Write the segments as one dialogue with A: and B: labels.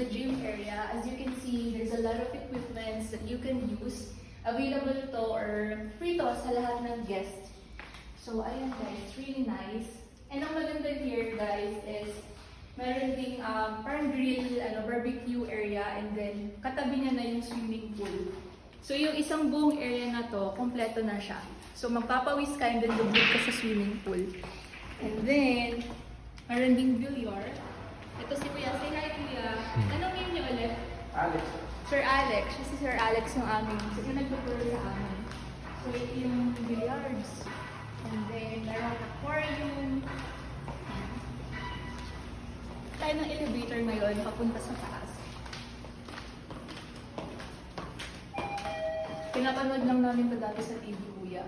A: the gym area. As you can see, there's a lot of equipments that you can use. Available to or free to sa lahat ng guests. So, ayan guys, really nice. And ang maganda here guys is meron ding parang grill, barbecue area, and then katabi niya na yung swimming pool. So yung isang buong area na to, kompleto na siya. So magpapawis ka and then lubog ka sa swimming pool. And then, meron ding billiard. Ito si Kuya. Say hi, Kuya. Anong name niyo ulit?
B: Alex.
A: Sir Alex. Siya si Sir Alex yung aming. So yung nagtuturo sa amin. So ito yung billiards. And then, meron aquarium. Tayo ng elevator ngayon, papunta sa taas. Pinapanood lang namin ito dati sa TV, Kuya.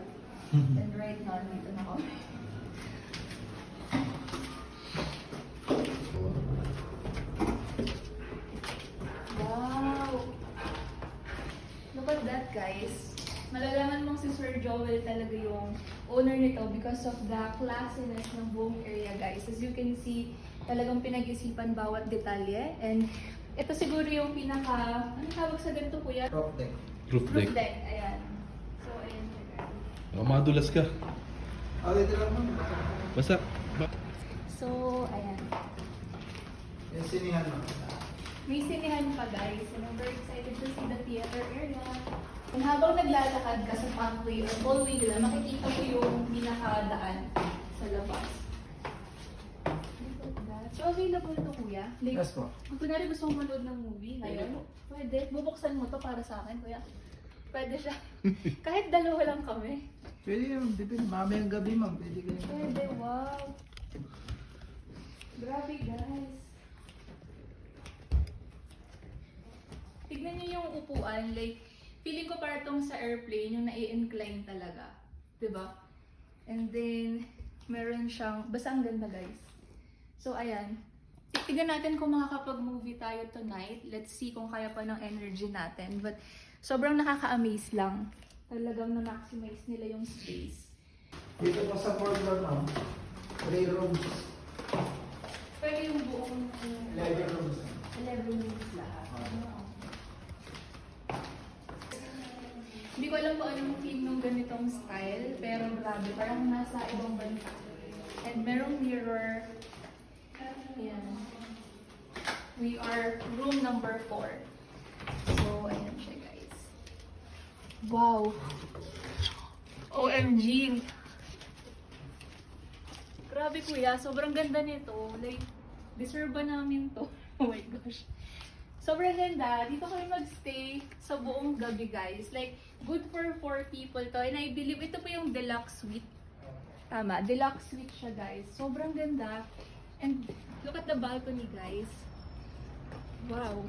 A: And right now, dito na kami. Wow! Look at that, guys. Malalaman mong si Sir Joel talaga yung owner nito because of the classiness ng buong area, guys. As you can see, talagang pinag-isipan bawat detalye. And ito siguro yung pinaka, ano tawag sa ganito, Kuya?
B: Roof deck.
C: Roof
A: Roof
C: deck.
A: deck, ayan. So, ayan siya, guys.
C: Oh, madulas ka.
B: Dito lang mo.
C: Basta.
A: So, ayan.
B: Yung sinihan mo.
A: May sinihan pa, guys. And I'm very excited to see the theater area. And habang naglalakad ka sa pathway or hallway nila, makikita mo yung pinakadaan sa labas. Look at that. So, available to, Kuya? Like,
B: Yes po.
A: kung kunwari gusto mong manood ng movie
B: Pwede
A: ngayon,
B: po.
A: pwede. Bubuksan mo to para sa akin, Kuya. Pwede siya. Kahit dalawa lang kami.
B: Pwede yung depende. Mamayang gabi ma'am. Pwede kayo.
A: Pwede, wow. Grabe, guys. Tignan niyo yung upuan, like, feeling ko para tong sa airplane, yung nai-incline talaga. Diba? And then, meron siyang, basta ang ganda guys. So, ayan. Tignan natin kung makakapag-movie tayo tonight. Let's see kung kaya pa ng energy natin. But, sobrang nakaka-amaze lang. Talagang na-maximize nila yung space.
B: Dito po sa fourth floor ma'am. 3 rooms.
A: Pero yung buong
B: 11 rooms.
A: 11 rooms lahat. Hindi ko alam kung anong theme ng ganitong style, pero grabe, parang nasa ibang bansa. And merong mirror. Ayan. We are room number 4. So, ayan siya guys. Wow! OMG! Grabe kuya, sobrang ganda nito. Like, deserve ba namin to? Oh my gosh. Sobrang ganda. Dito kayo magstay sa buong gabi, guys. Like, good for 4 people to. And I believe ito po yung deluxe suite. Tama, deluxe suite siya, guys. Sobrang ganda. And look at the balcony, guys. Wow.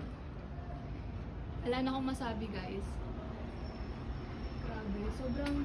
A: Wala na akong masabi, guys. Grabe. Sobrang